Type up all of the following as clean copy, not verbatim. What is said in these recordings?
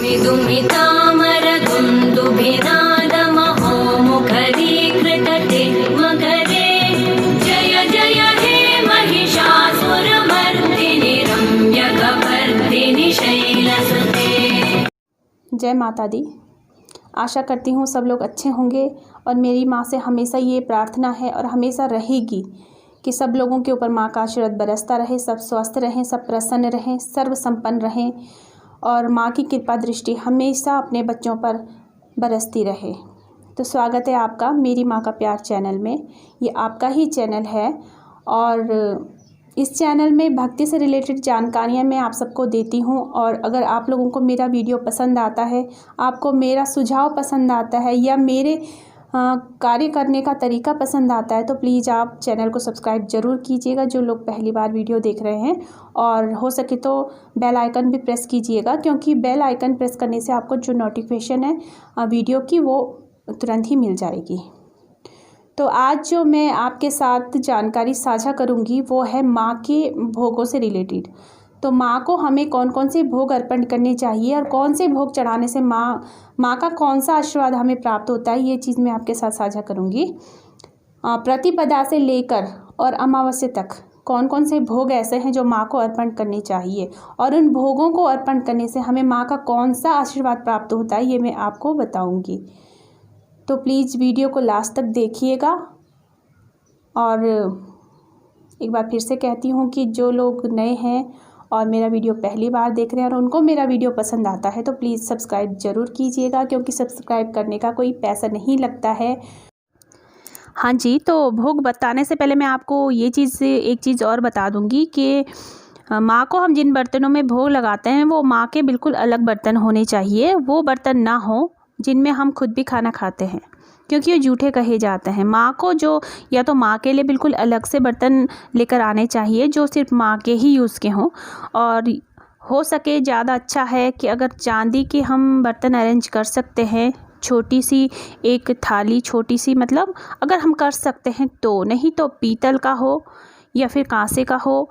विदुमितामरदुन्दुभिनादमहोमुखरीकृतटिग्मकरे जय जय हे महिषासुरमर्दिनि रम्यकपर्दिनि शैलसुते। जय माता दी। आशा करती हूँ सब लोग अच्छे होंगे और मेरी माँ से हमेशा ये प्रार्थना है और हमेशा रहेगी कि सब लोगों के ऊपर माँ का आशीर्वाद बरसता रहे, सब स्वस्थ रहें, सब प्रसन्न रहें, सर्व संपन्न रहें और माँ की कृपा दृष्टि हमेशा अपने बच्चों पर बरसती रहे। तो स्वागत है आपका मेरी माँ का प्यार चैनल में। ये आपका ही चैनल है और इस चैनल में भक्ति से रिलेटेड जानकारियाँ मैं आप सबको देती हूँ। और अगर आप लोगों को मेरा वीडियो पसंद आता है, आपको मेरा सुझाव पसंद आता है या मेरे कार्य करने का तरीका पसंद आता है तो प्लीज़ आप चैनल को सब्सक्राइब ज़रूर कीजिएगा जो लोग पहली बार वीडियो देख रहे हैं। और हो सके तो बेल आइकन भी प्रेस कीजिएगा, क्योंकि बेल आइकन प्रेस करने से आपको जो नोटिफिकेशन है वीडियो की वो तुरंत ही मिल जाएगी। तो आज जो मैं आपके साथ जानकारी साझा करूंगी वो है माँ के भोगों से रिलेटेड। तो माँ को हमें कौन कौन से भोग अर्पण करने चाहिए और कौन से भोग चढ़ाने से माँ का कौन सा आशीर्वाद हमें प्राप्त होता है, ये चीज़ मैं आपके साथ साझा करूंगी। प्रतिपदा से लेकर और अमावस्या तक कौन कौन से भोग ऐसे हैं जो माँ को अर्पण करने चाहिए और उन भोगों को अर्पण करने से हमें माँ का कौन सा आशीर्वाद प्राप्त होता है, ये मैं आपको बताऊँगी। तो प्लीज़ वीडियो को लास्ट तक देखिएगा। और एक बार फिर से कहती हूँ कि जो लोग नए हैं और मेरा वीडियो पहली बार देख रहे हैं और उनको मेरा वीडियो पसंद आता है तो प्लीज़ सब्सक्राइब ज़रूर कीजिएगा, क्योंकि सब्सक्राइब करने का कोई पैसा नहीं लगता है। हाँ जी, तो भोग बताने से पहले मैं आपको एक चीज़ और बता दूँगी कि माँ को हम जिन बर्तनों में भोग लगाते हैं वो माँ के बिल्कुल अलग बर्तन होने चाहिए। वो बर्तन ना हो जिनमें हम खुद भी खाना खाते हैं, क्योंकि ये जूठे कहे जाते हैं। माँ को या तो माँ के लिए बिल्कुल अलग से बर्तन लेकर आने चाहिए जो सिर्फ माँ के ही यूज़ के हों। और हो सके ज़्यादा अच्छा है कि अगर चांदी के हम बर्तन अरेंज कर सकते हैं, छोटी सी एक थाली, छोटी सी मतलब अगर हम कर सकते हैं तो, नहीं तो पीतल का हो या फिर कांसे का हो।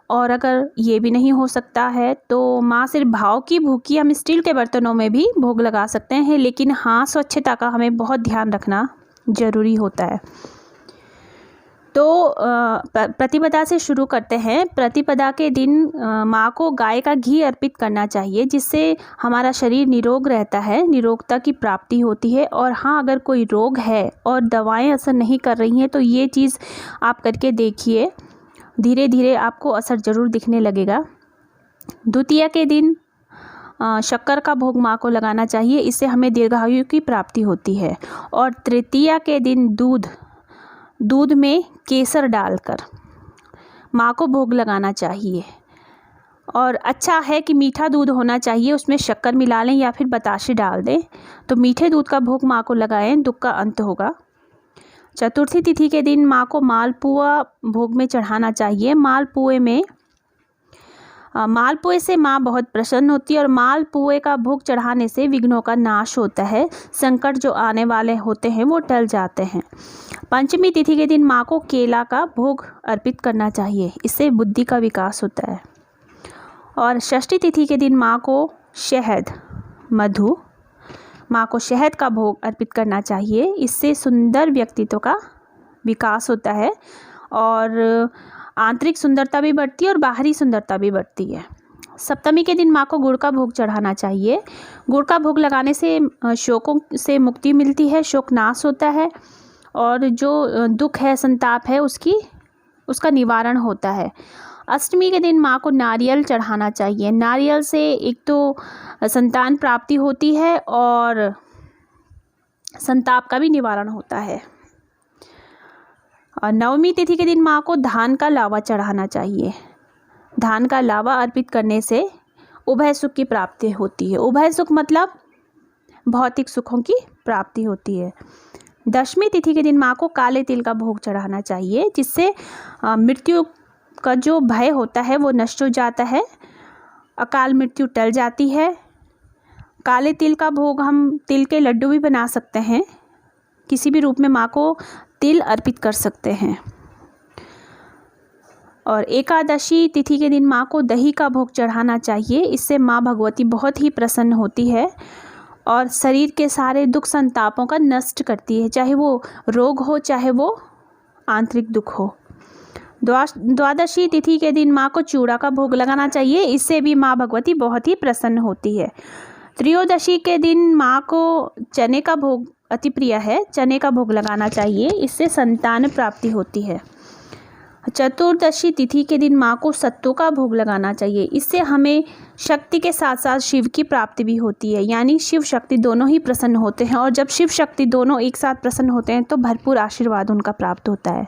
और अगर ये भी नहीं हो सकता है तो माँ सिर्फ भाव की भूखी हम स्टील के बर्तनों में भी भोग लगा सकते हैं, लेकिन हाँ स्वच्छता का हमें बहुत ध्यान रखना ज़रूरी होता है। तो प्रतिपदा से शुरू करते हैं। प्रतिपदा के दिन माँ को गाय का घी अर्पित करना चाहिए, जिससे हमारा शरीर निरोग रहता है, निरोगता की प्राप्ति होती है। और हाँ, अगर कोई रोग है और दवाएं असर नहीं कर रही हैं तो ये चीज़ आप करके देखिए, धीरे धीरे आपको असर ज़रूर दिखने लगेगा। द्वितीया के दिन शक्कर का भोग माँ को लगाना चाहिए, इससे हमें दीर्घायु की प्राप्ति होती है। और तृतीया के दिन दूध में केसर डालकर माँ को भोग लगाना चाहिए। और अच्छा है कि मीठा दूध होना चाहिए, उसमें शक्कर मिला लें या फिर बताशे डाल दें। तो मीठे दूध का भोग माँ को लगाएं, दुख का अंत होगा। चतुर्थी तिथि के दिन माँ को मालपुआ भोग में चढ़ाना चाहिए। मालपुए से माँ बहुत प्रसन्न होती है और मालपुए का भोग चढ़ाने से विघ्नों का नाश होता है, संकट जो आने वाले होते हैं वो टल जाते हैं। पंचमी तिथि के दिन माँ को केला का भोग अर्पित करना चाहिए, इससे बुद्धि का विकास होता है। और षष्ठी तिथि के दिन माँ को शहद का भोग अर्पित करना चाहिए, इससे सुंदर व्यक्तित्व का विकास होता है और आंतरिक सुंदरता भी बढ़ती है और बाहरी सुंदरता भी बढ़ती है। सप्तमी के दिन माँ को गुड़ का भोग चढ़ाना चाहिए। गुड़ का भोग लगाने से शोकों से मुक्ति मिलती है, शोक नाश होता है और जो दुख है, संताप है, उसका निवारण होता है। अष्टमी के दिन माँ को नारियल चढ़ाना चाहिए। नारियल से एक तो संतान प्राप्ति होती है और संताप का भी निवारण होता है। और नवमी तिथि के दिन माँ को धान का लावा चढ़ाना चाहिए। धान का लावा अर्पित करने से उभय सुख की प्राप्ति होती है। उभय सुख मतलब भौतिक सुखों की प्राप्ति होती है। दशमी तिथि के दिन माँ को काले तिल का भोग चढ़ाना चाहिए, जिससे मृत्यु का जो भय होता है वो नष्ट हो जाता है, अकाल मृत्यु टल जाती है। काले तिल का भोग हम तिल के लड्डू भी बना सकते हैं, किसी भी रूप में माँ को तिल अर्पित कर सकते हैं। और एकादशी तिथि के दिन माँ को दही का भोग चढ़ाना चाहिए। इससे माँ भगवती बहुत ही प्रसन्न होती है और शरीर के सारे दुख संतापों का नष्ट करती है, चाहे वो रोग हो चाहे वो आंतरिक दुख हो। द्वादशी तिथि के दिन माँ को चूड़ा का भोग लगाना चाहिए। इससे भी माँ भगवती बहुत ही प्रसन्न होती है। त्रयोदशी के दिन माँ को चने का भोग अति प्रिय है, चने का भोग लगाना चाहिए। इससे संतान प्राप्ति होती है। चतुर्दशी तिथि के दिन माँ को सत्तू का भोग लगाना चाहिए। इससे हमें शक्ति के साथ साथ शिव की प्राप्ति भी होती है, यानी शिव शक्ति दोनों ही प्रसन्न होते हैं। और जब शिव शक्ति दोनों एक साथ प्रसन्न होते हैं तो भरपूर आशीर्वाद उनका प्राप्त होता है।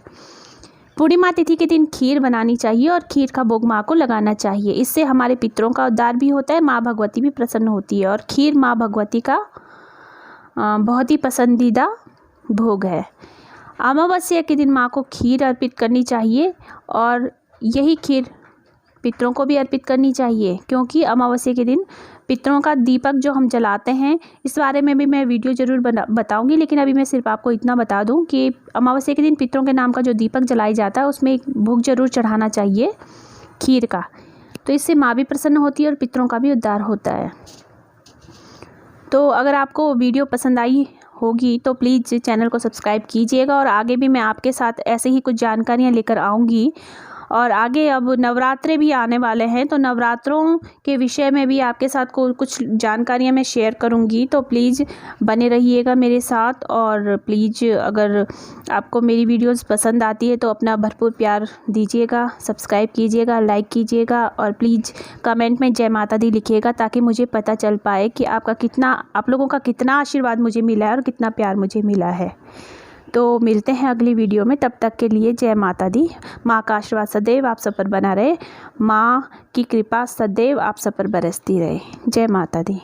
पूर्णिमा तिथि के दिन खीर बनानी चाहिए और खीर का भोग माँ को लगाना चाहिए। इससे हमारे पितरों का उद्धार भी होता है, माँ भगवती भी प्रसन्न होती है। और खीर माँ भगवती का बहुत ही पसंदीदा भोग है। अमावस्या के दिन माँ को खीर अर्पित करनी चाहिए और यही खीर पितरों को भी अर्पित करनी चाहिए, क्योंकि अमावस्या के दिन पितरों का दीपक जो हम जलाते हैं, इस बारे में भी मैं वीडियो ज़रूर बताऊंगी। लेकिन अभी मैं सिर्फ आपको इतना बता दूं कि अमावस्या के दिन पितरों के नाम का जो दीपक जलाई जाता है उसमें एक भोग जरूर चढ़ाना चाहिए खीर का। तो इससे माँ भी प्रसन्न होती है और पितरों का भी उद्धार होता है। तो अगर आपको वीडियो पसंद आई होगी तो प्लीज़ चैनल को सब्सक्राइब कीजिएगा और आगे भी मैं आपके साथ ऐसे ही कुछ जानकारियाँ लेकर आऊँगी। और आगे अब नवरात्रे भी आने वाले हैं, तो नवरात्रों के विषय में भी आपके साथ कुछ जानकारियाँ मैं शेयर करूँगी। तो प्लीज़ बने रहिएगा मेरे साथ। और प्लीज़ अगर आपको मेरी वीडियोस पसंद आती है तो अपना भरपूर प्यार दीजिएगा, सब्सक्राइब कीजिएगा, लाइक कीजिएगा और प्लीज़ कमेंट में जय माता दी लिखिएगा, ताकि मुझे पता चल पाए कि आप लोगों का कितना आशीर्वाद मुझे मिला है और कितना प्यार मुझे मिला है। तो मिलते हैं अगली वीडियो में, तब तक के लिए जय माता दी। माँ का आशीर्वाद सदैव आप सब पर बना रहे, माँ की कृपा सदैव आप सब पर बरसती रहे। जय माता दी।